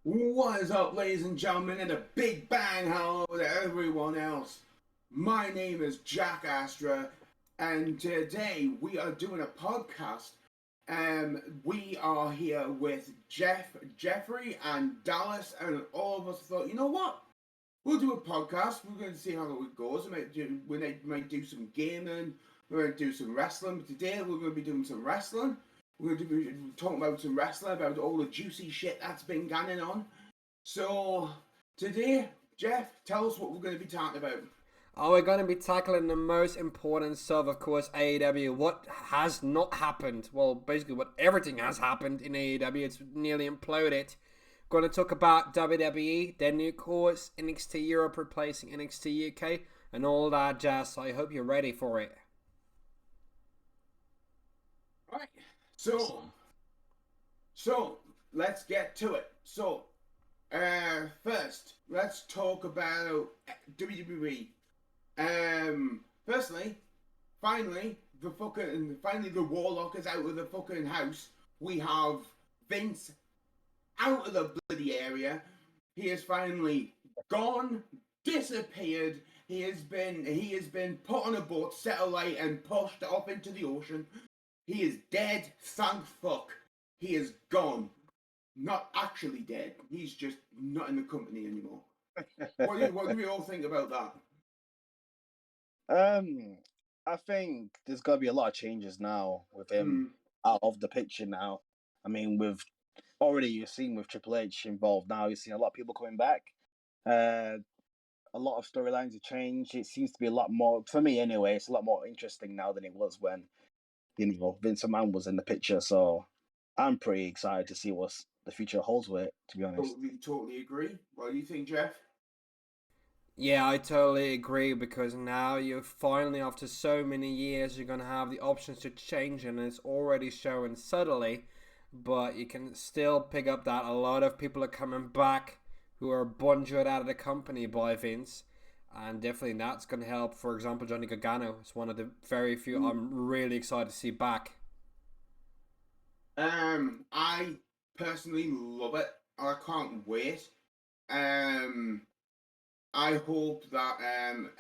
What is up, ladies and gentlemen, and a big bang hello to everyone else. My name is Jak Astra, and today we are doing a podcast. We are here with Jeffrey, and Dallas, and all of us thought, you know what? We'll do a podcast. We're going to see how it goes. We might do some gaming. We're going to do some wrestling. But today we're going to be doing some wrestling. We're going to be talking about some wrestling, about all the juicy shit that's been going on. So, today, Jeff, tell us what we're going to be talking about. We're going to be tackling the most important stuff, of course, AEW. What has not happened? Well, basically, everything has happened in AEW. It's nearly imploded. Going to talk about WWE, their new course, NXT Europe replacing NXT UK, and all that jazz. So I hope you're ready for it. All right. So let's get to it. First, let's talk about WWE. Finally, the Warlock is out of the fucking house. We have Vince out of the bloody area. He has finally gone, disappeared. He has been put on a boat, set alight, and pushed off into the ocean. He is dead, thank fuck. He is gone. Not actually dead. He's just not in the company anymore. What do we all think about that? I think there's got to be a lot of changes now with him out of the picture now. I mean, you've seen with Triple H involved now, you've seen a lot of people coming back. A lot of storylines have changed. It seems to be a lot more, for me anyway, it's a lot more interesting now than it was when, Vince McMahon was in the picture. So I'm pretty excited to see what the future holds with it, to be honest. Totally agree. What do you think, Jeff? Yeah, I totally agree, because now you're finally, after so many years, you're going to have the options to change, and it's already showing subtly, but you can still pick up that a lot of people are coming back who are bungered out of the company by Vince, and definitely that's going to help. For example, Johnny Gargano is one of the very few I'm really excited to see back. I personally love it. I can't wait. I hope that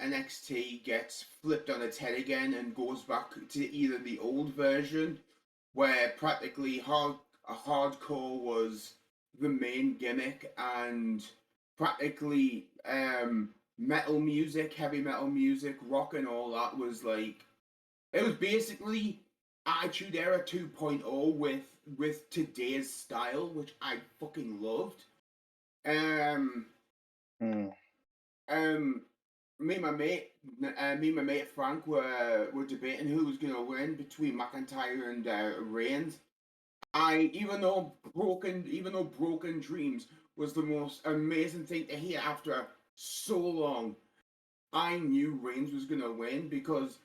NXT gets flipped on its head again and goes back to either the old version, where practically hardcore was the main gimmick, and practically metal music, heavy metal music, rock and all that was like, it was basically Attitude Era 2.0 with today's style, which I fucking loved. Me and my mate Frank were debating who was gonna win between McIntyre and Reigns. Even though Broken Dreams was the most amazing thing to hear after so long, I knew Reigns was gonna win because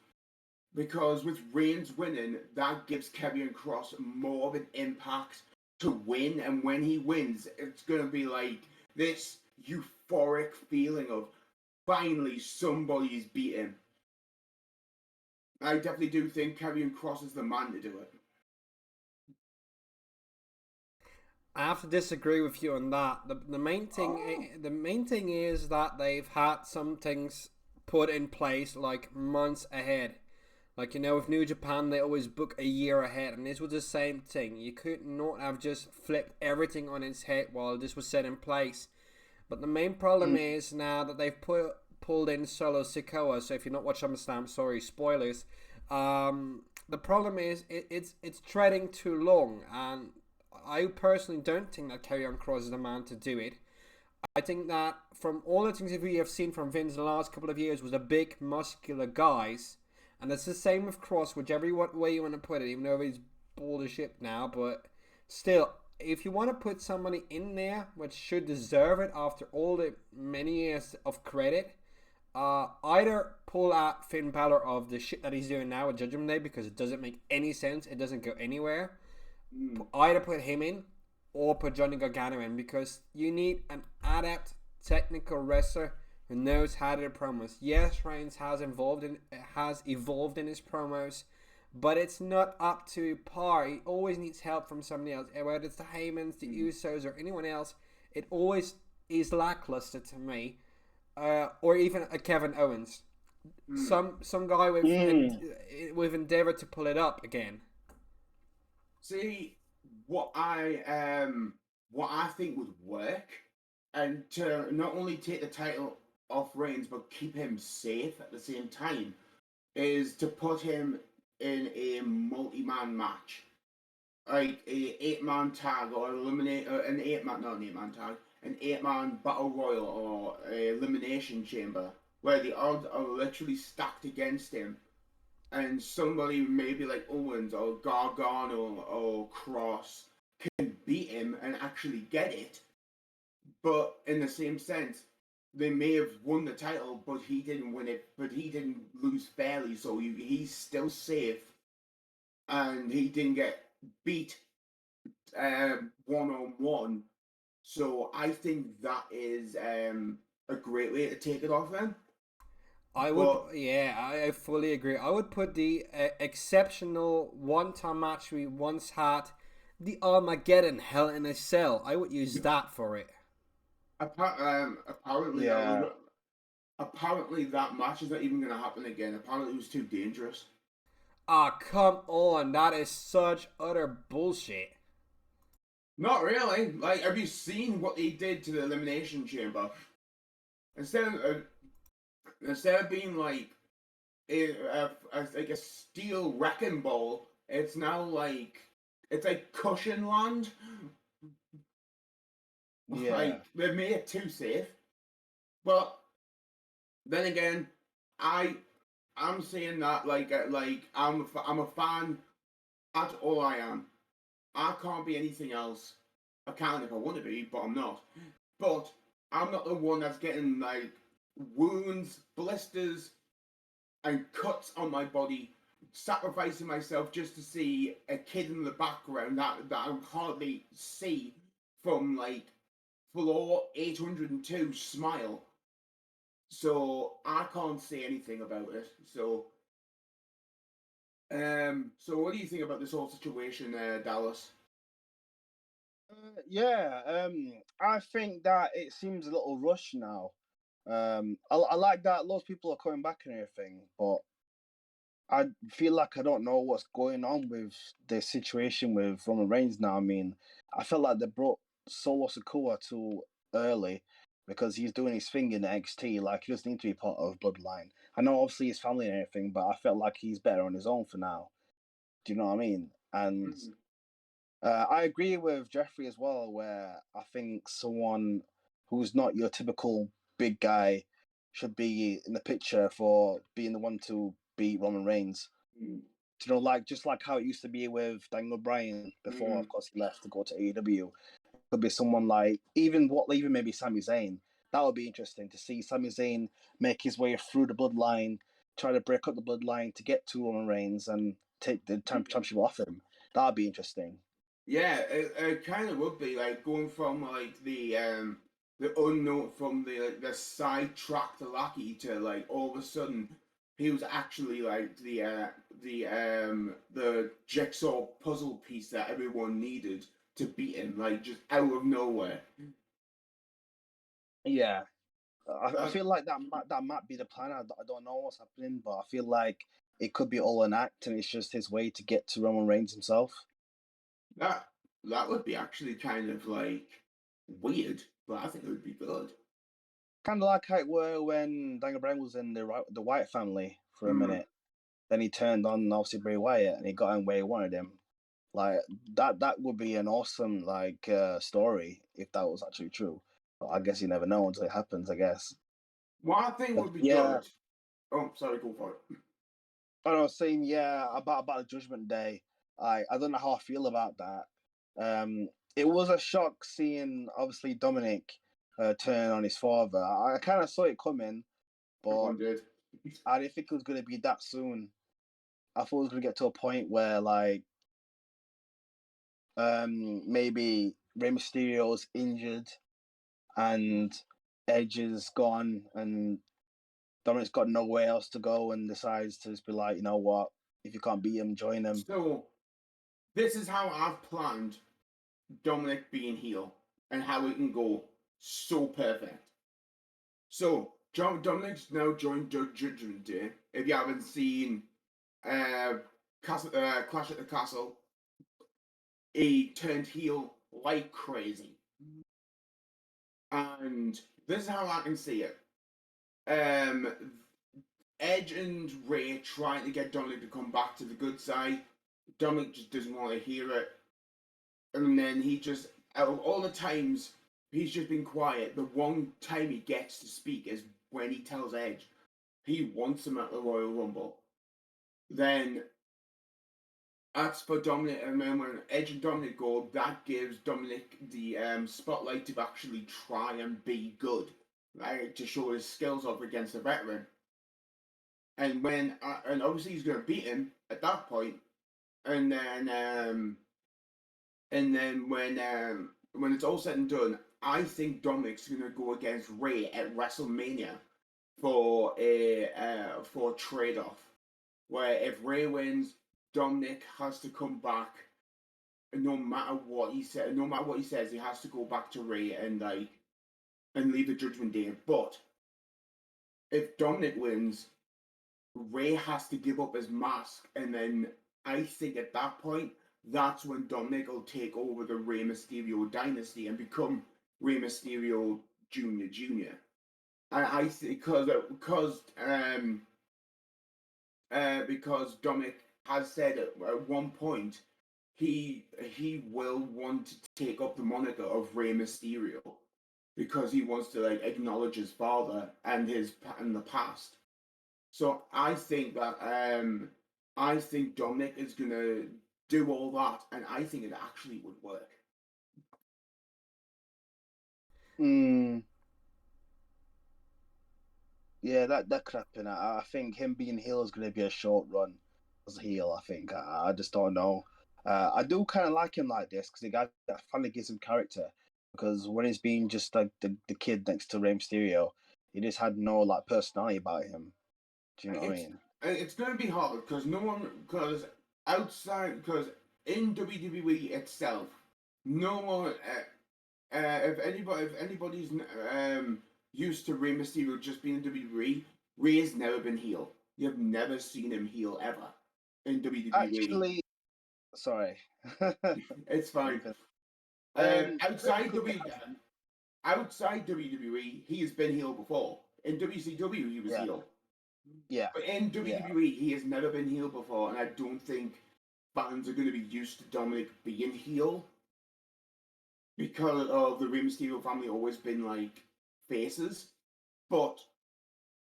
with Reigns winning, that gives Karrion Kross more of an impact to win, and when he wins, it's gonna be like this euphoric feeling of finally somebody's beaten. I definitely do think Karrion Kross is the man to do it. I have to disagree with you on that. The main thing is that they've had some things put in place like months ahead. Like, with New Japan, they always book a year ahead, and this was the same thing. You could not have just flipped everything on its head while this was set in place. But the main problem is now that they've pulled in Solo Sikoa. So if you're not watching SummerSlam, sorry, spoilers. The problem is it's treading too long, and I personally don't think that Karrion Kross is the man to do it. I think that from all the things that we have seen from Vince in the last couple of years was the big muscular guys, and it's the same with Kross, whichever way you want to put it, even though he's bald as shit now, but still, if you want to put somebody in there which should deserve it after all the many years of credit, either pull out Finn Balor of the shit that he's doing now with Judgment Day, because it doesn't make any sense, it doesn't go anywhere. Either put him in or put Johnny Gargano in, because you need an adept technical wrestler who knows how to do promos. Yes, Reigns has evolved in his promos, but it's not up to par. He always needs help from somebody else, whether it's the Heymans, the Usos, or anyone else. it always is lackluster to me. Or even a Kevin Owens, some guy with endeavor to pull it up again. See, what I think would work, and to not only take the title off Reigns but keep him safe at the same time, is to put him in a multi-man match, like a 8-man tag or eliminate an 8-man, not an 8-man tag, an 8-man battle royal or a elimination chamber where the odds are literally stacked against him, and somebody maybe like Owens or Gargano or Cross can beat him and actually get it. But in the same sense, they may have won the title, but he didn't win it. But he didn't lose fairly, so he's still safe, and he didn't get beat 1-on-1. So I think that is a great way to take it off them. I fully agree. I would put the exceptional one-time match we once had, the Armageddon Hell in a Cell. I would use that for it. Apparently, Yeah. apparently that match is not even going to happen again. Apparently, it was too dangerous. Ah, come on. That is such utter bullshit. Not really. Like, have you seen what he did to the Elimination Chamber? Instead of being like like a steel wrecking ball, it's now like it's like cushion land. Yeah. Like they've made it too safe. But then again, I'm saying that like I'm a fan. That's all I am. I can't be anything else. I can if I want to be, but I'm not. But I'm not the one that's getting like wounds, blisters, and cuts on my body, sacrificing myself just to see a kid in the background that I can hardly see from like floor 802 smile. So I can't say anything about it. So what do you think about this whole situation, Dallas? I think that it seems a little rushed now. I like that lots of people are coming back and everything, but I feel like I don't know what's going on with the situation with Roman Reigns now. I mean, I felt like they brought Solo Sikoa too early because he's doing his thing in NXT. Like, he doesn't need to be part of Bloodline. I know, obviously, his family and everything, but I felt like he's better on his own for now. Do you know what I mean? And Mhm. I agree with Jeffrey as well, where I think someone who's not your typical big guy should be in the picture for being the one to beat Roman Reigns. Mm. You know, like just like how it used to be with Daniel Bryan before, of course, he left to go to AEW. Could be someone like even maybe Sami Zayn. That would be interesting to see Sami Zayn make his way through the bloodline, try to break up the bloodline to get to Roman Reigns and take the championship off him. That would be interesting. Yeah, it kind of would be like going from like the unknown from the sidetracked lackey to like all of a sudden he was actually like the jigsaw puzzle piece that everyone needed to beat him, like just out of nowhere. Yeah, I Uh, feel like that might be the plan. I don't know what's happening, but I feel like it could be all an act, and it's just his way to get to Roman Reigns himself. that that would be actually kind of like weird, but I think it would be good. Kind of like how it were when Daniel Bryan was in the Wyatt family for a Mm. minute. Then he turned on obviously Bray Wyatt, and he got him where he wanted him. Like that would be an awesome story if that was actually true. But I guess you never know until it happens. I guess. What I think But would be yeah, good. Oh, sorry, go for it. I was saying about the Judgment Day. I don't know how I feel about that. It was a shock seeing obviously Dominic turn on his father. I kind of saw it coming, but Everyone did. I didn't think it was going to be that soon. I thought it was going to get to a point where maybe Rey Mysterio's injured and Edge is gone and Dominic's got nowhere else to go and decides to just be like, you know what, if you can't beat him, join him. So this is how I've planned Dominic being heel. and how it can go so perfect. So Dominic's now joined Judgment Day. If you haven't seen Clash at the Castle, he turned heel like crazy. And this is how I can see it. Edge and Ray trying to get Dominic to come back to the good side. Dominic just doesn't want to hear it. And then he just, out of all the times he's just been quiet, the one time he gets to speak is when he tells Edge he wants him at the Royal Rumble. Then that's for Dominic, and then when Edge and Dominic go, that gives Dominic the spotlight to actually try and be good, right? To show his skills off against a veteran. And when and obviously he's going to beat him at that point, and then when it's all said and done, I think Dominic's going to go against Ray at WrestleMania for a trade off, where if Ray wins, Dominic has to come back. No matter what he said, no matter what he says, he has to go back to Ray and leave the Judgment Day. But if Dominic wins, Ray has to give up his mask, and then I think at that point, that's when Dominic will take over the Rey Mysterio dynasty and become Rey Mysterio Jr. I think because Dominic has said at one point he will want to take up the moniker of Rey Mysterio because he wants to acknowledge his father and the past. So I think that Dominic is gonna do all that, and I think it actually would work. Yeah, that could happen. I think him being heel is going to be a short run as a heel. I think I just don't know. I do kind of like him like this because the guy that finally gives him character. Because when he's being just like the kid next to Rey Mysterio, he just had no personality about him. Do you know what I mean? It's going to be hard because in WWE itself, no one. If anybody's used to Rey Mysterio just being in WWE, Rey has never been heel. You have never seen him heel ever in WWE. Actually, sorry. It's fine. Outside WWE, he has been heel before. In WCW, he was heel. Yeah. But in WWE, he has never been heel before, and I don't think fans are going to be used to Dominic being heel because of the Rey Mysterio family always been faces. But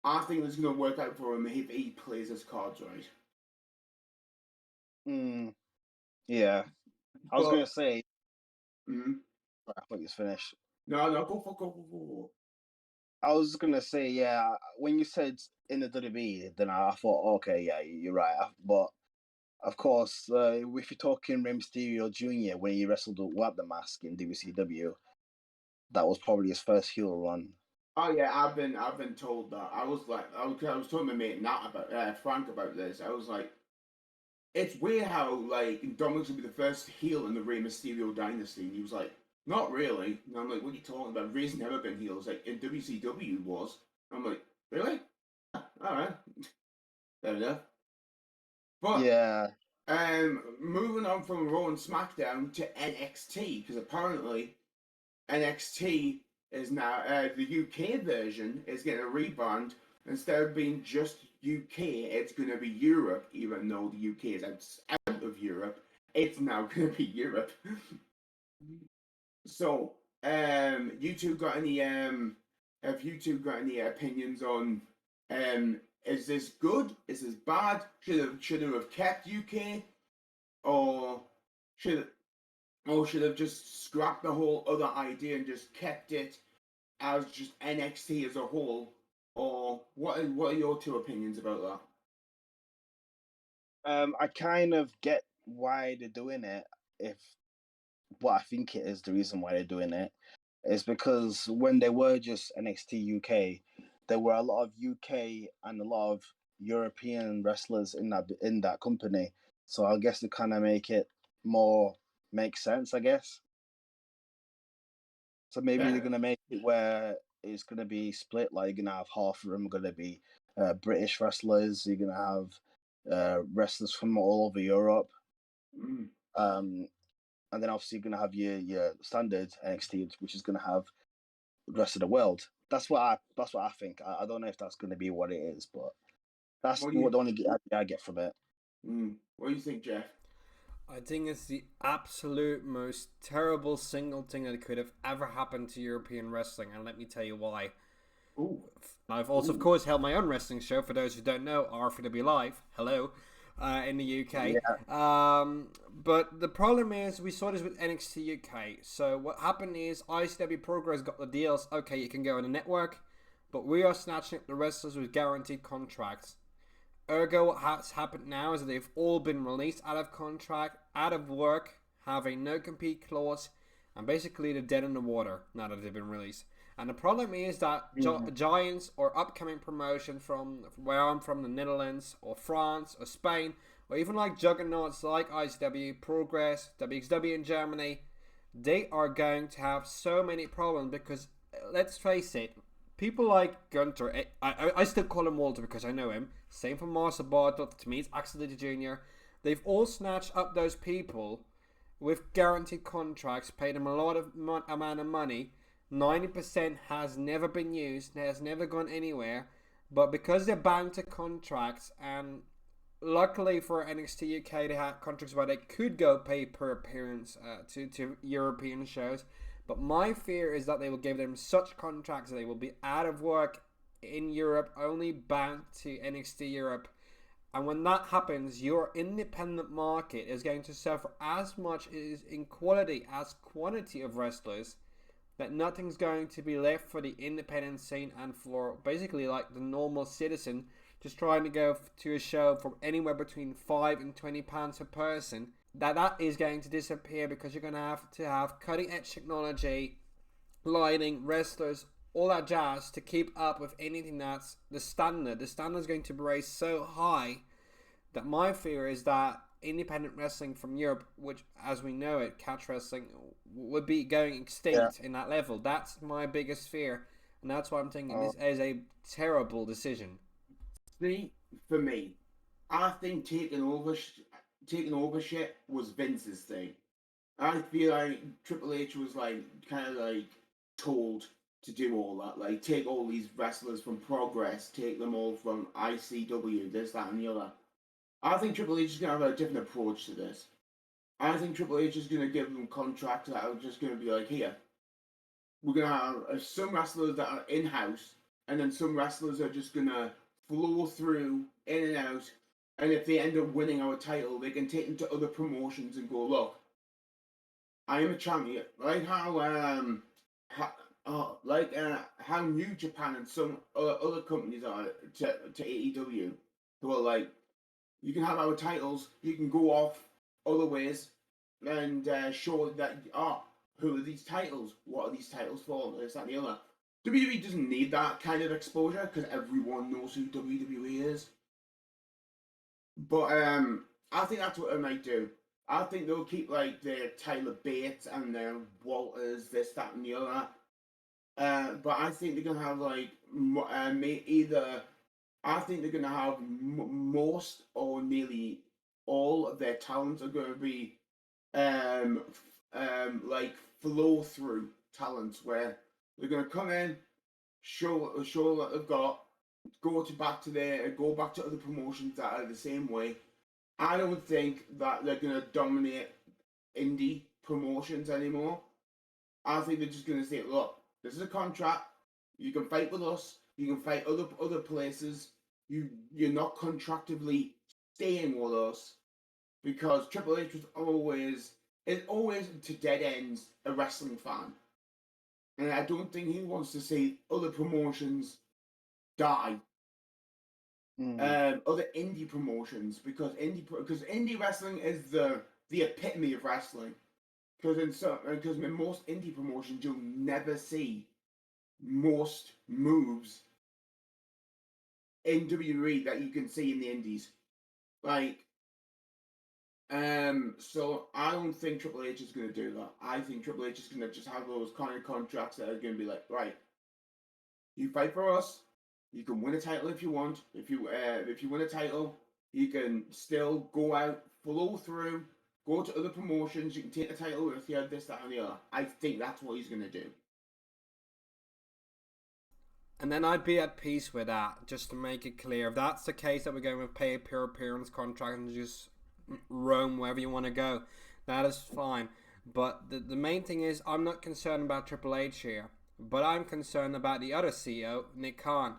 I think it's going to work out for him if he plays his cards right. Yeah. I was going to say. Mm-hmm. I thought you was finished. No, go. I was going to say, yeah, when you said in the WWE, then I thought, okay, yeah, you're right. But, of course, if you're talking Rey Mysterio Jr., when he wrestled without the mask in WCW, that was probably his first heel run. Oh yeah, I've been told that. I was talking to my mate Nat about Frank about this. I was like, it's weird how Dominic's gonna be the first heel in the Rey Mysterio dynasty, and he was like, not really. And I'm like, what are you talking about? Rey's never been heel. It's like in WCW was. I'm like, really? All right, fair enough. But yeah, moving on from Raw and SmackDown to NXT, because apparently NXT is now the UK version is getting a rebrand. Instead of being just UK, it's going to be Europe. Even though the UK is out of Europe, it's now going to be Europe. So, you two got any? Have you two got any opinions on? Is this good? Is this bad? Should have kept UK, or should have just scrapped the whole other idea and just kept it as just NXT as a whole? Or what are your two opinions about that? I kind of get why they're doing it. If what I think it is the reason why they're doing it is because when they were just NXT UK, there were a lot of UK and a lot of European wrestlers in that company. So I guess to kind of make it more make sense, I guess. So maybe they're gonna make it where it's gonna be split. Like you're gonna have half of them are gonna be British wrestlers. You're gonna have wrestlers from all over Europe. Mm. And then obviously you're gonna have your standard NXT, which is gonna have the rest of the world. That's what I think. I don't know if that's gonna be what it is, but that's What do what you? the only idea I get from it. What do you think, Jeff? I think it's the absolute most terrible single thing that could have ever happened to European wrestling, and let me tell you why. Ooh. I've also, of course, held my own wrestling show. For those who don't know, RFW Live. Hello, in the UK. Yeah. But the problem is, we saw this with NXT UK. So what happened is, ICW Progress got the deals. Okay, you can go on the network, but we are snatching up the wrestlers with guaranteed contracts. Ergo, what has happened now is that they've all been released out of contract, out of work, have a no-compete clause, and basically they're dead in the water now that they've been released. And the problem is that giants or upcoming promotions from where I'm from, the Netherlands or France or Spain, or even like juggernauts like ICW, Progress, WXW in Germany, they are going to have so many problems because, let's face it, people like Gunter, I still call him Walter because I know him. Same for Master Bartle, to me it's Axel Jr. They've all snatched up those people with guaranteed contracts, paid them a lot of amount of money. 90% has never been used, has never gone anywhere. But because they're bound to contracts, and luckily for NXT UK, they had contracts where they could go pay per appearance to European shows. But my fear is that they will give them such contracts that they will be out of work in Europe, only bound to NXT Europe. And when that happens, your independent market is going to suffer as much in quality as quantity of wrestlers, that nothing's going to be left for the independent scene and for basically like the normal citizen just trying to go to a show for anywhere between £5 and £20 per person. That is going to disappear because you're going to have cutting edge technology, lighting, wrestlers, all that jazz to keep up with anything that's the standard. The standard is going to be raised so high that my fear is that independent wrestling from Europe, which as we know it, catch wrestling, would be going extinct in that level. That's my biggest fear, and that's why I'm thinking this is a terrible decision. See, for me, I think taking over shit was Vince's thing. I feel like Triple H was like kind of like told to do all that, like take all these wrestlers from Progress, take them all from ICW, this, that, and the other. I think Triple H is gonna have a different approach to this. I think Triple H is gonna give them contracts that are just gonna be like, here, we're gonna have some wrestlers that are in house, and then some wrestlers are just gonna flow through in and out. And if they end up winning our title, they can take them to other promotions and go, look, I am a champion. Like how New Japan and some other companies are to AEW, who are like, you can have our titles, you can go off other ways and show that, who are these titles? What are these titles for? This, that, and the other. WWE doesn't need that kind of exposure because everyone knows who WWE is. But I think that's what they might do. I think they'll keep like their Tyler Bates and their Walters, this, that, and the other. But I think they're gonna have like either. I think they're gonna have most or nearly all of their talents are gonna be like flow through talents where they're gonna come in, show what they've got, go back to other promotions that are the same way. I don't think that they're gonna dominate indie promotions anymore. I think they're just gonna say, look, this is a contract. You can fight with us. You can fight other places. You're not contractively staying with us because Triple H is always to dead ends a wrestling fan, and I don't think he wants to see other promotions die. Other indie promotions because indie wrestling is the epitome of wrestling. Because in most indie promotions you'll never see most moves in WWE that you can see in the indies. Like So I don't think Triple H is going to do that. I think Triple H is going to just have those kind of contracts that are going to be like, right, you fight for us, you can win a title if you want. If you win a title, you can still go out, follow through, go to other promotions. You can take the title with you, this, that, and the other. I think that's what he's going to do. And then I'd be at peace with that, just to make it clear. If that's the case, that we're going with pay per appearance contract and just roam wherever you want to go, that is fine. But the main thing is, I'm not concerned about Triple H here, but I'm concerned about the other CEO, Nick Khan.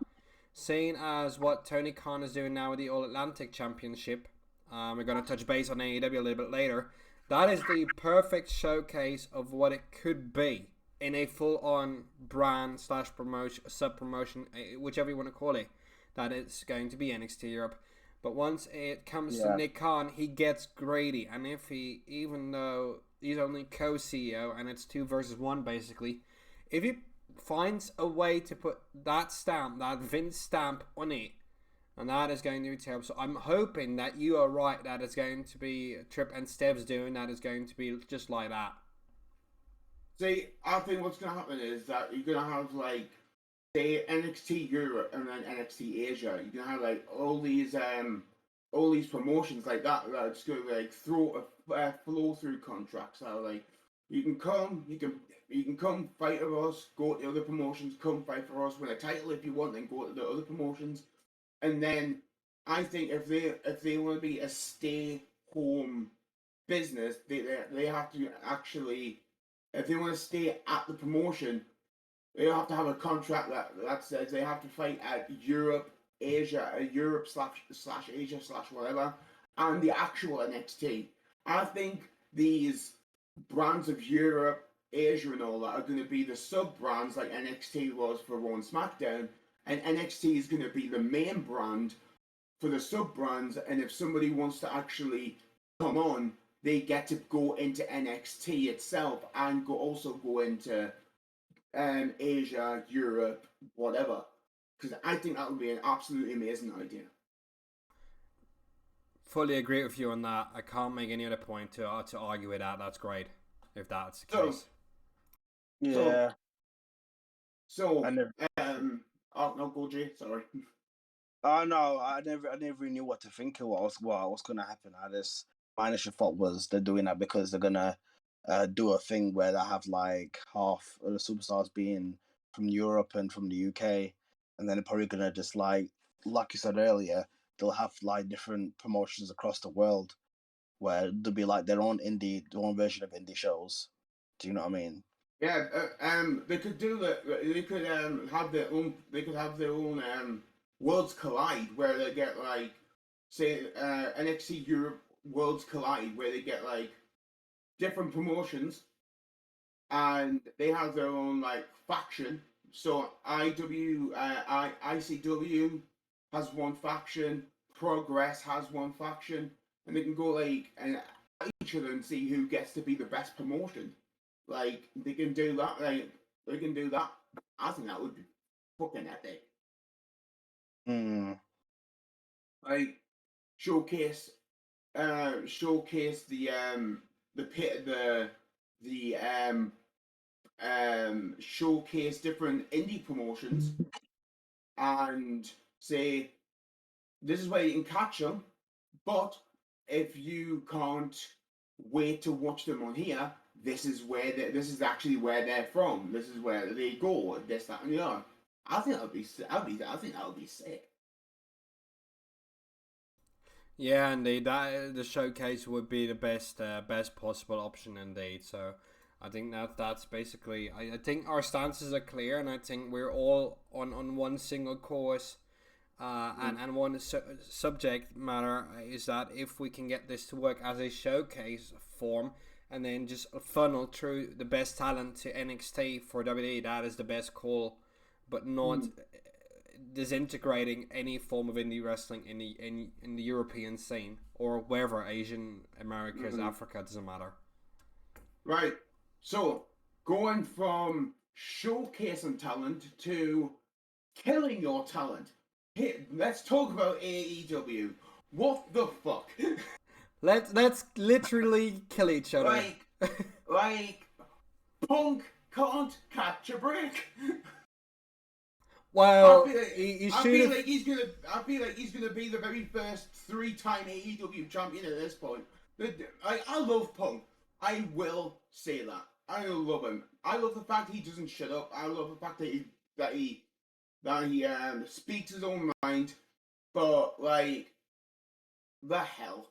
Seeing as what Tony Khan is doing now with the All Atlantic Championship, we're going to touch base on AEW a little bit later. That is the perfect showcase of what it could be in a full-on brand slash promotion, sub-promotion, whichever you want to call it. That is going to be NXT Europe. But once it comes to Nick Khan, he gets greedy. And if he, even though he's only co-CEO and it's 2 versus 1 basically, if he finds a way to put that stamp, that Vince stamp on it, and that is going to be terrible. So I'm hoping that you are right, that it's going to be Trip and Steps doing, that is going to be just like that. See, I think what's going to happen is that you're going to have, like, say, NXT Europe and then NXT Asia. You're going to have, like, all these promotions like that are just going to, like, throw a flow-through contracts. So, like, you can come fight for us, go to the other promotions, come fight for us, win a title if you want, then go to the other promotions. And then I think if they want to be a stay-home business, they have to actually, if they want to stay at the promotion, they have to have a contract that says they have to fight at Europe slash Asia slash whatever, and the actual NXT. I think these brands of Europe, Asia, and all that are going to be the sub brands like NXT was for Raw and SmackDown, and NXT is going to be the main brand for the sub brands. And if somebody wants to actually come on, they get to go into NXT itself and also go into Asia, Europe, whatever. Because I think that would be an absolutely amazing idea. Fully agree with you on that. I can't make any other point to argue with that. That's great, if that's the case. Yeah. So oh no, go Jay. Sorry. Oh no, I never knew what to think of what was going to happen. My initial thought was they're doing that because they're gonna do a thing where they have like half of the superstars being from Europe and from the UK, and then they're probably gonna just like you said earlier, they'll have like different promotions across the world where there'll be like their own version of indie shows. Do you know what I mean? Yeah, they could do that. They could have their own. They could have their own Worlds Collide, where they get like, say, NXT Europe Worlds Collide, where they get like different promotions, and they have their own like faction. So ICW has one faction, Progress has one faction, and they can go like and each other and see who gets to be the best promotion. Like they can do that. Like they can do that. I think that would be fucking epic. Like showcase showcase different indie promotions and say this is where you can catch them, but if you can't wait to watch them on here, this is actually where they're from. This is where they go. This, that, and the other. I think that would be sick. Yeah, indeed. That the showcase would be the best possible option, indeed. So, I think that's basically. I think our stances are clear, and I think we're all on one single course. And one subject matter is that if we can get this to work as a showcase form and then just funnel through the best talent to NXT for WWE, that is the best call, but not disintegrating any form of indie wrestling in the European scene or wherever, Asian, Americas, Africa, doesn't matter. Right. So going from showcasing talent to killing your talent. Let's talk about AEW. What the fuck? Let's literally kill each other. Like Punk can't catch a break. Well, I feel like he's gonna be the very first 3-time AEW champion at this point. I love Punk. I will say that. I love him. I love the fact he doesn't shut up. I love the fact that he speaks his own mind. But like, the hell.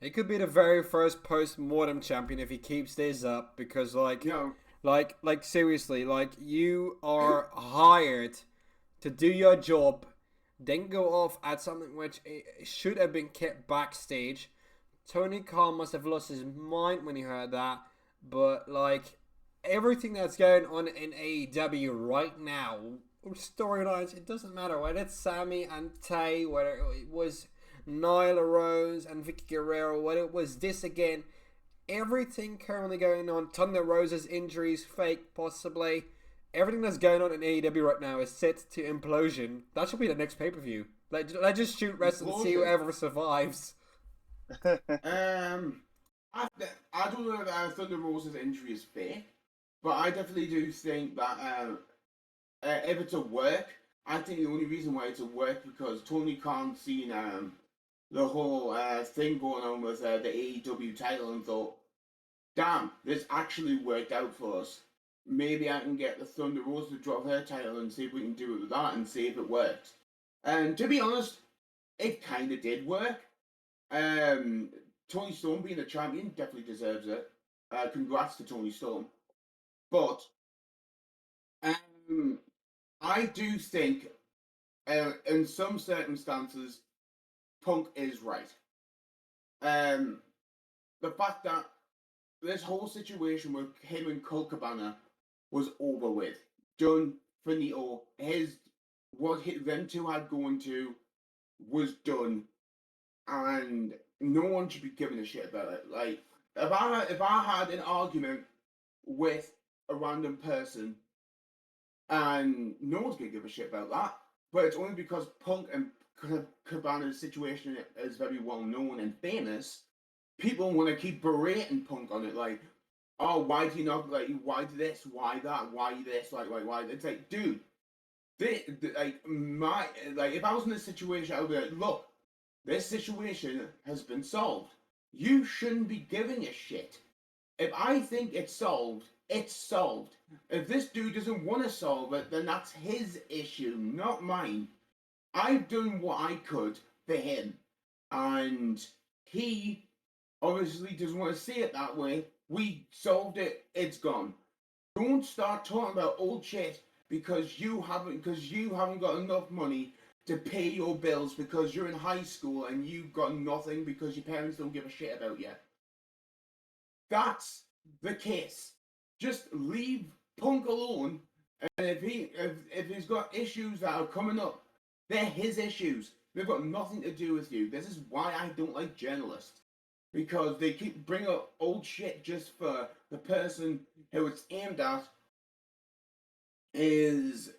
he could be the very first post-mortem champion if he keeps this up, because like, like seriously, like you are hired to do your job, then go off at something which should have been kept backstage. Tony Khan must have lost his mind when he heard that, but like everything that's going on in AEW right now, storylines, it doesn't matter whether it's Sammy and Tay, whether it was Nyla Rose and Vicky Guerrero, whether it was this again, everything currently going on, Thunder Rosa's injuries, fake possibly, everything that's going on in AEW right now is set to implosion. That should be the next pay-per-view. Let's just shoot rest and see whoever survives. I don't know if Thunder Rosa's injury is fake, but I definitely do think that if it's a work, I think the only reason why it's a work because Tony Khan's seen the whole thing going on with the AEW title and thought, damn, this actually worked out for us. Maybe I can get the Thunder Rosa to drop her title and see if we can do it with that and see if it works. And to be honest, it kind of did work. Tony Storm being the champion definitely deserves it. Congrats to Tony Storm. But I do think in some circumstances, Punk is right. The fact that this whole situation with him and Colt Cabana was over with, done, finito. Them two had going to was done, and no one should be giving a shit about it. Like if I had an argument with a random person, and no one's gonna give a shit about that, but it's only because Punk and Cabana's situation is very well known and famous. People want to keep berating Punk on it, like, oh, why do you not, like, why this, why that, why this, like, why? It's like, dude, like, if I was in this situation, I would be like, look, this situation has been solved. You shouldn't be giving a shit. If I think it's solved, it's solved. If this dude doesn't want to solve it, then that's his issue, not mine. I've done what I could for him, and he obviously doesn't want to see it that way. We solved it, it's gone. Don't start talking about old shit because you haven't got enough money to pay your bills because you're in high school and you've got nothing because your parents don't give a shit about you. That's the case. Just leave Punk alone, and if he's got issues that are coming up, they're his issues. They've got nothing to do with you. This is why I don't like journalists. Because they keep bringing up old shit just for the person who it's aimed at is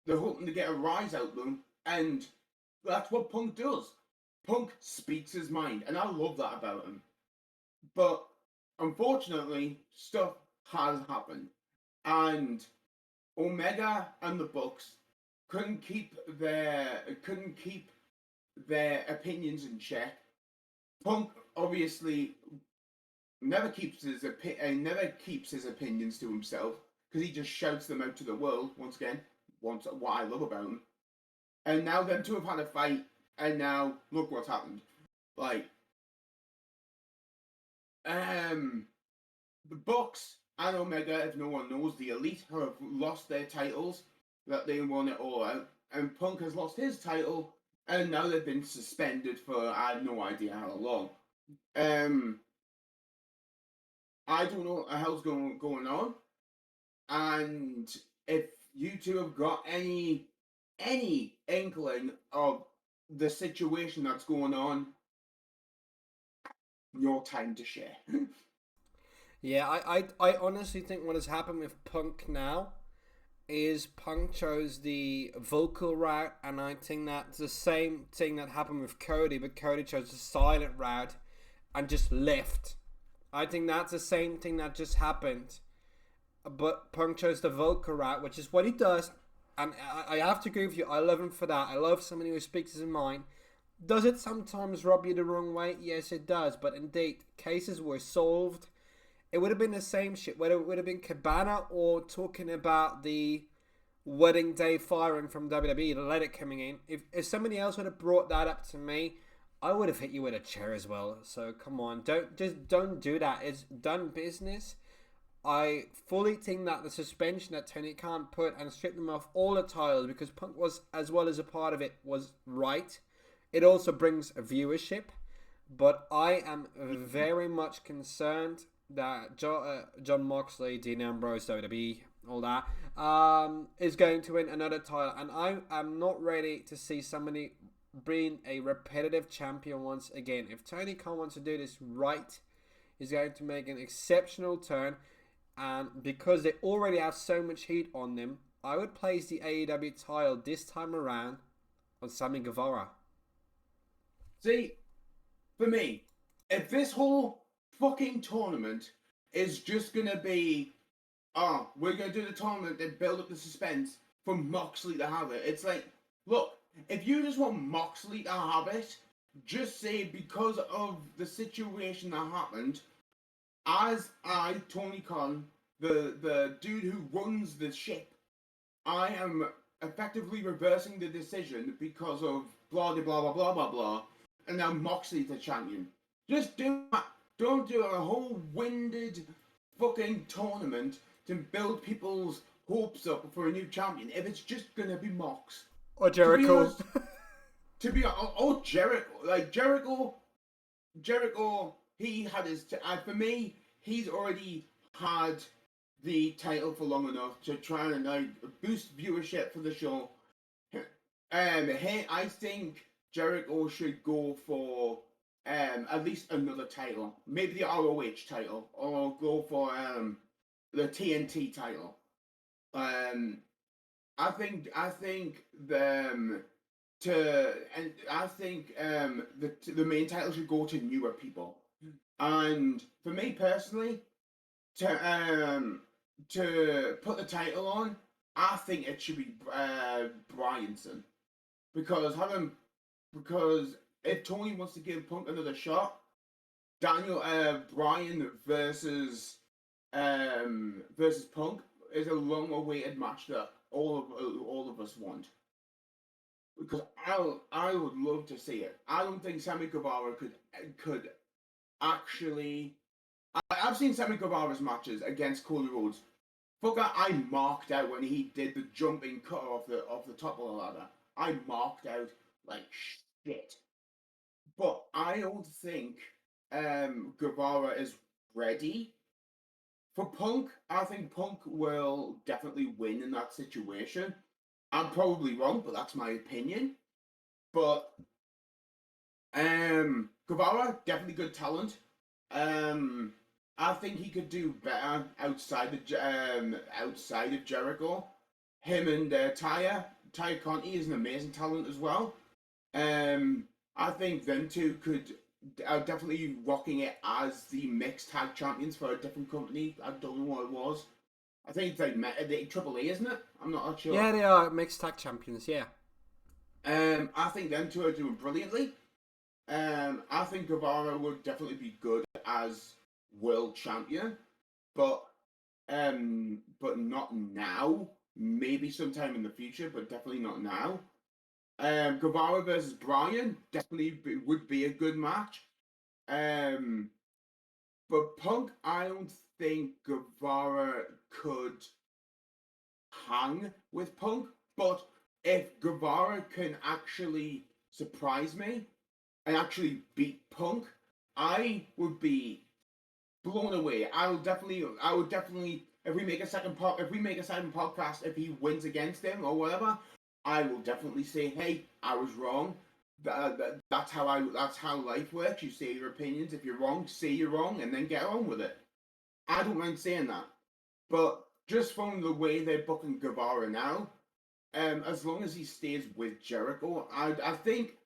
they're hoping to get a rise out of them, and that's what Punk does. Punk speaks his mind, and I love that about him. But unfortunately, stuff has happened, and Omega and the Bucks couldn't keep their opinions in check. Punk obviously never keeps his opinions to himself because he just shouts them out to the world. Once again, what I love about him. And now them two have had a fight, and now look what's happened. Like, the Bucks and Omega, if no one knows, the Elite have lost their titles that they won it all out, and Punk has lost his title. And now they've been suspended for I have no idea how long. I don't know what the hell's going on. And if you two have got any inkling of the situation that's going on, your time to share. Yeah, I honestly think what has happened with Punk now is Punk chose the vocal route, and I think that's the same thing that happened with Cody, but Cody chose the silent route and just left. I think that's the same thing that just happened, but Punk chose the vocal route, which is what he does, and I have to agree with you. I love him for that. I love somebody who speaks his mind. Does it sometimes rub you the wrong way? Yes, it does, but indeed, cases were solved. It would have been the same shit, whether it would have been Cabana or talking about the wedding day firing from WWE, the letter coming in. If somebody else would have brought that up to me, I would have hit you with a chair as well. So come on, don't do that. It's done business. I fully think that the suspension that Tony Khan put and stripped them off all the titles, because Punk was, as well as a part of it, was right. It also brings a viewership, but I am very much concerned that John Moxley, Dean Ambrose, WWE, all that, is going to win another title, and I am not ready to see somebody being a repetitive champion once again. If Tony Khan wants to do this right, he's going to make an exceptional turn, and because they already have so much heat on them, I would place the AEW title this time around on Sammy Guevara. See, for me, if this whole fucking tournament is just gonna be, we're gonna do the tournament and build up the suspense for Moxley to have it. It's like, look, if you just want Moxley to have it, just say because of the situation that happened, as Tony Khan, the dude who runs the ship, I am effectively reversing the decision because of blah blah blah blah blah blah, and now Moxley's the champion. Just do that. Don't do a whole winded fucking tournament to build people's hopes up for a new champion if it's just gonna be Mox. Or Jericho. Jericho, he had his. For me, he's already had the title for long enough to try and boost viewership for the show. I think Jericho should go for at least another title, maybe the ROH title, or go for the TNT title. I think the main title should go to newer people. And for me personally, to put the title on, I think it should be Bryanson, because if Tony wants to give Punk another shot, Bryan versus Punk is a long-awaited match that all of us want. Because I would love to see it. I don't think Sammy Guevara could actually. I've seen Sammy Guevara's matches against Cody Rhodes. Fucker, I marked out when he did the jumping cut off the top of the ladder. I marked out like shit. But I don't think Guevara is ready for Punk. I think Punk will definitely win in that situation. I'm probably wrong, but that's my opinion. But Guevara, definitely good talent. I think he could do better outside of Jericho. Him and Taya Conti is an amazing talent as well. I think them two are definitely rocking it as the mixed tag champions for a different company. I don't know what it was. I think it's like AAA, isn't it? I'm not sure. Yeah, they are mixed tag champions. Yeah. I think them two are doing brilliantly. I think Guevara would definitely be good as world champion, but not now. Maybe sometime in the future, but definitely not now. Guevara versus Bryan definitely would be a good match. But Punk, I don't think Guevara could hang with Punk. But if Guevara can actually surprise me and actually beat Punk, I would be blown away. I would definitely, if we make a second podcast, if he wins against him or whatever, I will definitely say, hey, I was wrong. That's how life works. You say your opinions. If you're wrong, say you're wrong, and then get on with it. I don't mind saying that. But just from the way they're booking Guevara now, as long as he stays with Jericho, I think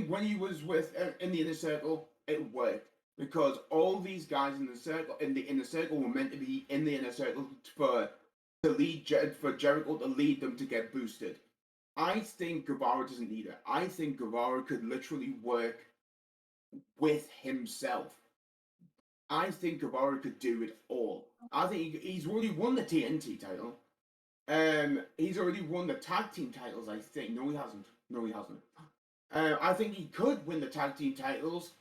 when he was with in the inner circle, it worked because all these guys in the inner circle were meant to be in the inner circle for Jericho to lead them to get boosted. I think Guevara doesn't need it. I think Guevara could literally work with himself. I think Guevara could do it all. I think he's already won the TNT title. He's already won the tag team titles, I think. No, he hasn't. No, he hasn't. I think he could win the tag team titles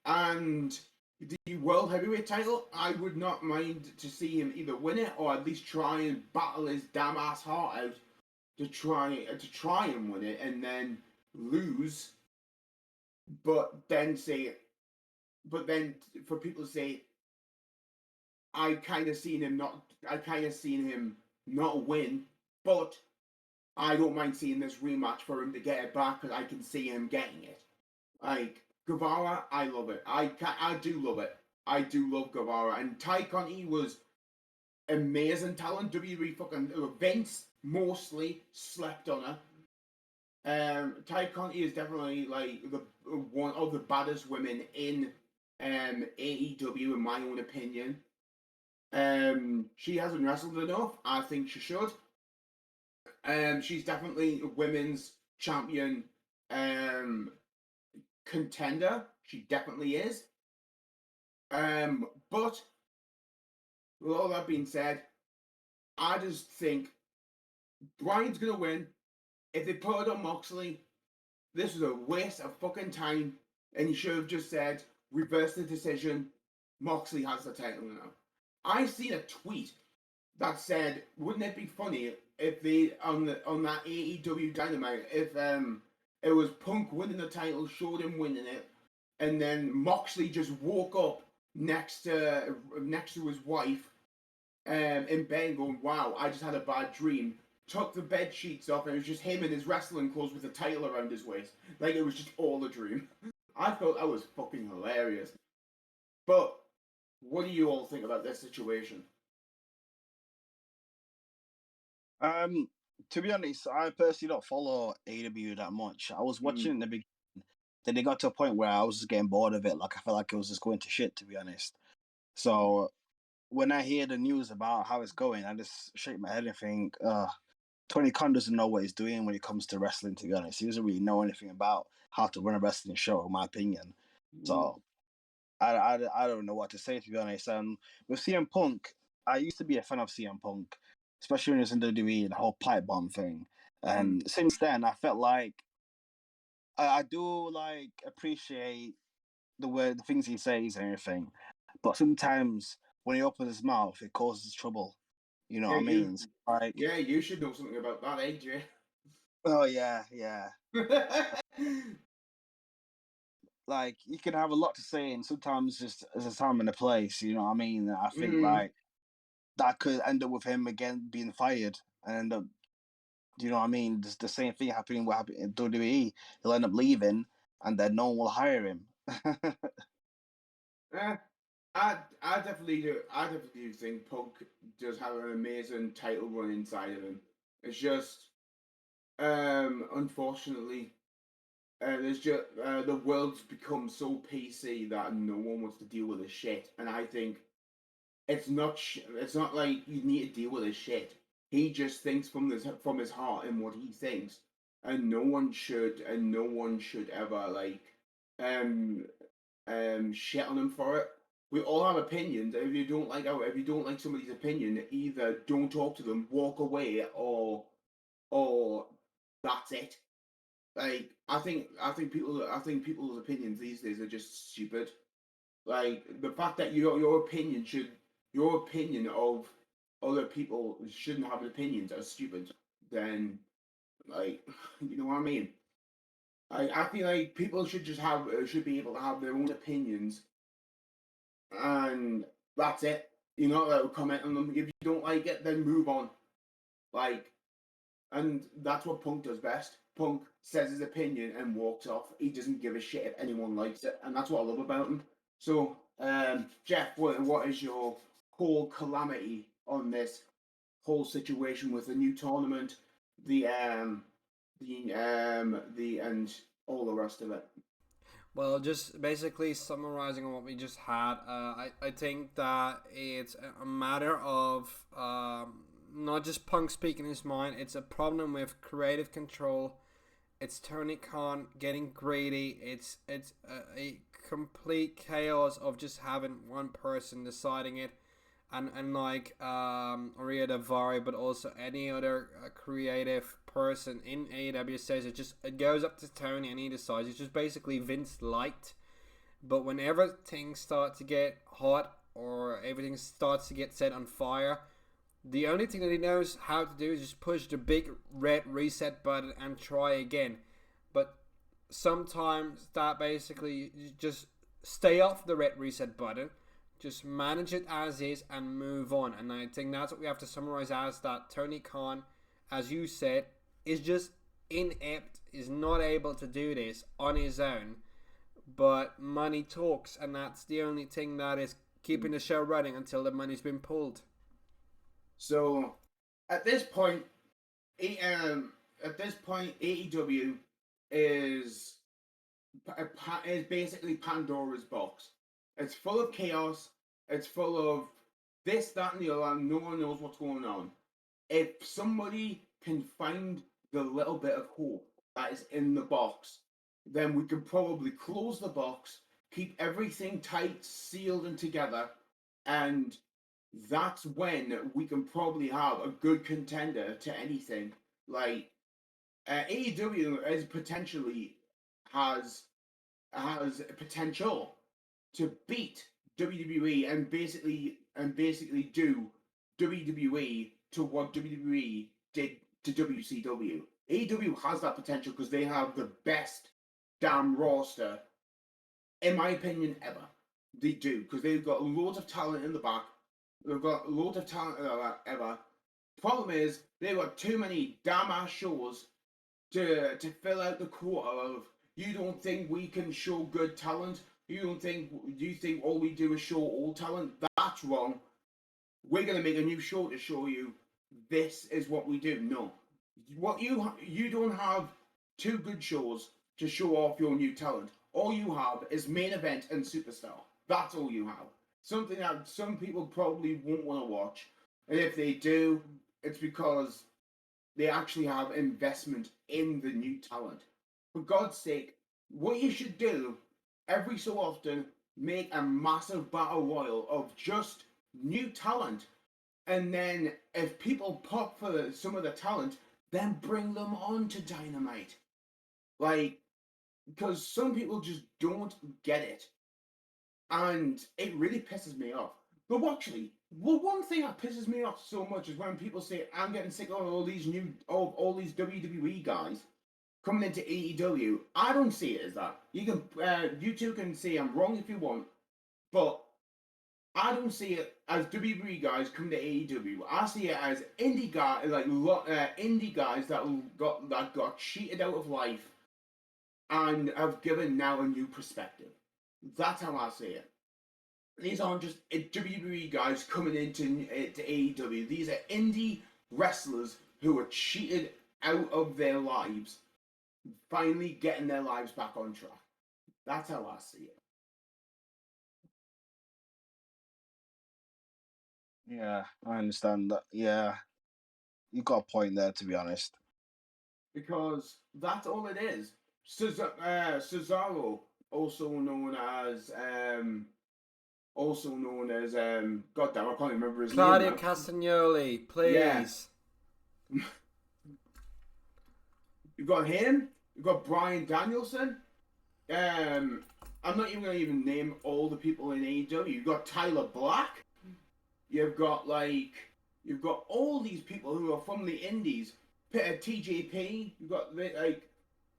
and the world heavyweight title. I would not mind to see him either win it or at least try and battle his damn ass heart out to try and win it and then lose. But then for people to say, I kind of seen him not win, but I don't mind seeing this rematch for him to get it back because I can see him getting it. Like Guevara, I love it. I do love it. I do love Guevara, and Ty Conti was amazing talent. WWE fucking Vince mostly slept on her. Ty Conti is definitely like one of the baddest women in AEW in my own opinion. She hasn't wrestled enough. I think she should. She's definitely a women's champion contender. She definitely is. But with all that being said, I just think Bryan's gonna win. If they put it on Moxley, this was a waste of fucking time, and he should have just said, reverse the decision. Moxley has the title now. I seen a tweet that said, wouldn't it be funny if they on that AEW Dynamite if it was Punk winning the title, showed him winning it, and then Moxley just woke up next to his wife in bed going, wow, I just had a bad dream. Took the bed sheets off and it was just him in his wrestling clothes with a title around his waist. Like it was just all a dream. I thought that was fucking hilarious. But what do you all think about this situation? To be honest, I personally don't follow AEW that much. I was watching in the beginning, then it got to a point where I was just getting bored of it. Like I felt like it was just going to shit, to be honest. So when I hear the news about how it's going, I just shake my head and think, Tony Khan doesn't know what he's doing when it comes to wrestling, to be honest. He doesn't really know anything about how to run a wrestling show, in my opinion. So I don't know what to say, to be honest. With CM Punk, I used to be a fan of CM Punk, especially when he was in WWE, the whole pipe bomb thing. And since then, I felt like I do like appreciate the things he says and everything, but sometimes when he opens his mouth, it causes trouble. You know what I mean? Like, yeah, you should know something about that, eh, Jay? Oh yeah. Like you can have a lot to say, and sometimes just as a time and a place. You know what I mean? I think like that could end up with him again being fired and end up. You know what I mean? Just the same thing happening. What happened in WWE? He'll end up leaving, and then no one will hire him. I definitely do. I definitely do think Punk does have an amazing title run inside of him. It's just, unfortunately, there's just the world's become so PC that no one wants to deal with this shit. And I think it's not like you need to deal with this shit. He just thinks from his heart and what he thinks, and no one should ever like shit on him for it. We all have opinions. If you don't like somebody's opinion, either don't talk to them, walk away, or that's it. Like I think people's opinions these days are just stupid. Like the fact that your opinion of other people shouldn't have opinions are stupid. Then like you know what I mean. I feel like people should be able to have their own opinions, and that's it. You know, like, comment on them. If you don't like it, then move on. Like, and that's what Punk does best. Punk says his opinion and walks off. He doesn't give a shit if anyone likes it, and that's what I love about him. So, Jeff, what is your whole calamity on this? whole situation with the new tournament, the and all the rest of it. Well, just basically summarizing on what we just had, I think that it's a matter of not just Punk speaking his mind. It's a problem with creative control. It's Tony Khan getting greedy. It's a complete chaos of just having one person deciding it, and like Rhea Daivari, but also any other creative person in AEW says it goes up to Tony and he decides. It's just basically Vince Light. But whenever things start to get hot or everything starts to get set on fire, the only thing that he knows how to do is just push the big red reset button and try again. But sometimes that basically you just stay off the red reset button, just manage it as is and move on. And I think that's what we have to summarize as that Tony Khan, as you said, is just inept, is not able to do this on his own. But money talks, and that's the only thing that is keeping the show running until the money's been pulled. So at this point, AEW is basically Pandora's box. It's full of chaos. It's full of this, that, and the other. And no one knows what's going on. If somebody can find the little bit of hope that is in the box, then we can probably close the box, keep everything tight, sealed, and together, and that's when we can probably have a good contender to anything. Like AEW is potentially has potential to beat WWE and basically do WWE to what WWE did to WCW. AEW has that potential because they have the best damn roster, in my opinion, ever. They do, because they've got loads of talent in the back. They've got loads of talent ever. Problem is, they've got too many damn ass shows to fill out the quota of. You don't think we can show good talent? You think all we do is show old talent? That's wrong. We're gonna make a new show to show you this is what we do. No, what you don't have two good shows to show off your new talent. All you have is main event and superstar. That's all you have. Something that some people probably won't want to watch, and if they do, it's because they actually have investment in the new talent. For God's sake, what you should do every so often, make a massive battle royal of just new talent, and then if people pop for some of the talent, then bring them on to Dynamite. Like, because some people just don't get it, and it really pisses me off. But actually, well, one thing that pisses me off so much is when people say, "I'm getting sick of all these WWE guys coming into AEW." I don't see it as that. You two can say I'm wrong if you want, but I don't see it as WWE guys coming to AEW. I see it as indie guys, indie guys that got cheated out of life and have given now a new perspective. That's how I see it. These aren't just WWE guys coming into to AEW. These are indie wrestlers who were cheated out of their lives, finally getting their lives back on track. That's how I see it. Yeah, I understand that. Yeah, you got a point there, to be honest. Because that's all it is. Cesaro, also known as God damn, I can't remember his Claudio name. Castagnoli, please. Yeah. You've got him. You've got Bryan Danielson. I'm not even going to name all the people in AEW. You've got Tyler Black. You've got all these people who are from the indies. TJP. You've got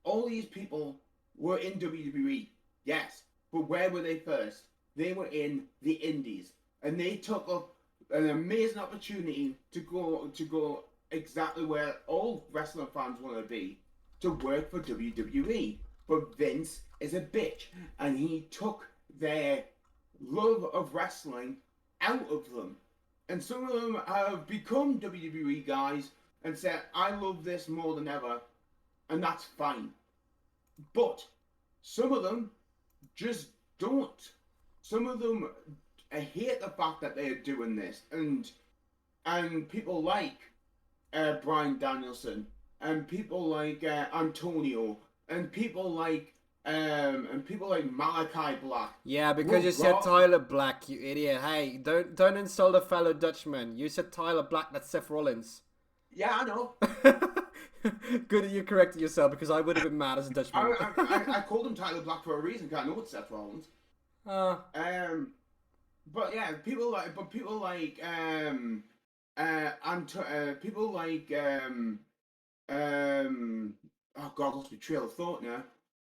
all these people were in WWE. Yes, but where were they first? They were in the indies, and they took up an amazing opportunity to go exactly where all wrestling fans want to be, to work for WWE. But Vince is a bitch, and he took their love of wrestling out of them. and some of them have become WWE guys and said, I love this more than ever, and that's fine. But some of them just don't. Some of them hate the fact that they're doing this, and people like Bryan Danielson, and people like Antonio, and people like Malachi Black. Yeah, because you said Tyler Black, you idiot. Hey, don't insult a fellow Dutchman. You said Tyler Black, that's Seth Rollins. Yeah, I know. Good that you corrected yourself, because I would have been mad as a Dutchman. I called him Tyler Black for a reason, because I know it's Seth Rollins. But yeah, people like oh god, I lost my trail of thought now.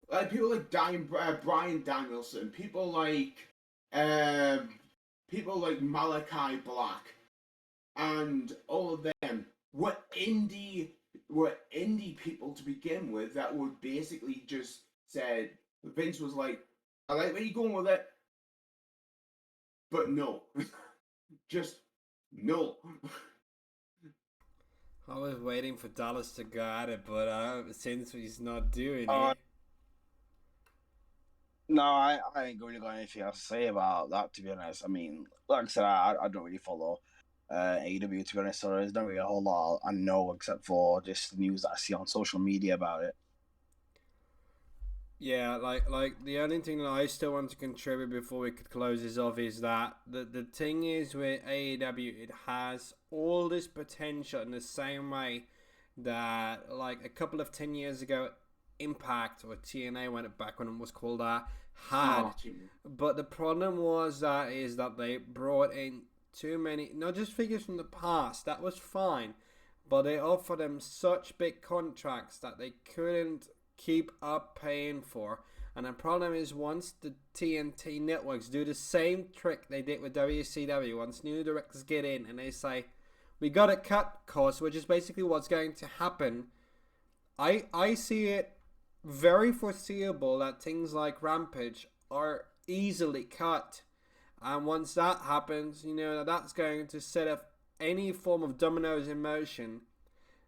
Like people like Bryan Danielson, people like Malachi Black, and all of them were indie people to begin with that would basically just said, Vince was like, I like where you're going with it, but no. Just no. I was waiting for Dallas to go at it, but since he's not doing it. No, I ain't really got anything else to say about that, to be honest. I mean, like I said, I don't really follow AEW, to be honest, so there's not really a whole lot I know except for just the news that I see on social media about it. Yeah, like the only thing that I still want to contribute before we could close this off is that the thing is with AEW, it has all this potential in the same way that like a couple of 10 years ago Impact or TNA when it back when it was called that had. But the problem was that they brought in too many, not just figures from the past, that was fine, but they offered them such big contracts that they couldn't keep up paying for. And the problem is, once the TNT networks do the same trick they did with WCW, once new directors get in and they say, we gotta cut costs, which is basically what's going to happen, I see it very foreseeable that things like Rampage are easily cut. And once that happens, you know, that's going to set up any form of dominoes in motion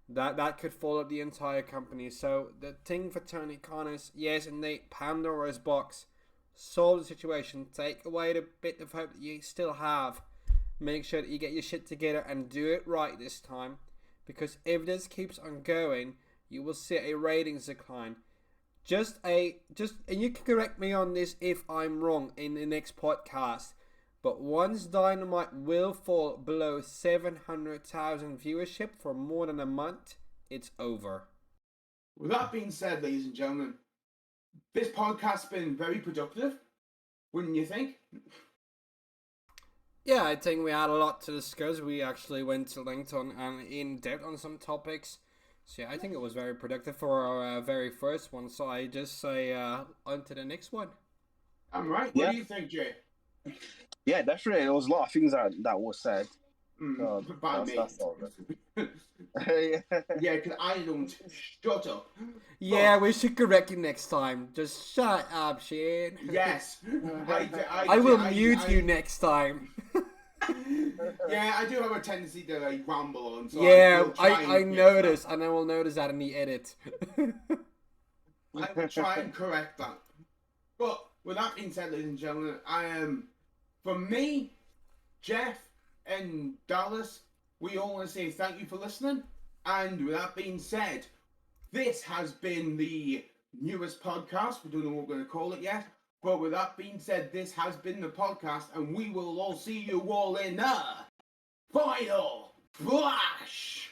that could fall up the entire company. So the thing for Tony Khan is, yes, indeed, Pandora's box, solve the situation, take away the bit of hope that you still have, make sure that you get your shit together and do it right this time, because if this keeps on going, you will see a ratings decline. And you can correct me on this if I'm wrong in the next podcast, but once Dynamite will fall below 700,000 viewership for more than a month, it's over. With that being said, ladies and gentlemen, this podcast's been very productive, wouldn't you think? Yeah, I think we had a lot to discuss. We actually went to length on and in depth on some topics. So yeah, I think it was very productive for our very first one. So I just say on to the next one. I'm right. What do you think, Jay? Yeah, definitely. There was a lot of things that was said. By me. That's all right. Yeah, because I don't shut up. Yeah, we should correct you next time. Just shut up, Shane. Yes. I will mute you next time. Yeah, I do have a tendency to like ramble on. So yeah, I notice, and I will notice that in the edit. I will try and correct that. But with that being said, ladies and gentlemen, for me, Jeff, and Dallas, we all want to say thank you for listening. And with that being said, this has been the newest podcast. We don't know what we're going to call it yet. But with that being said, this has been the podcast, and we will all see you all in the final flash.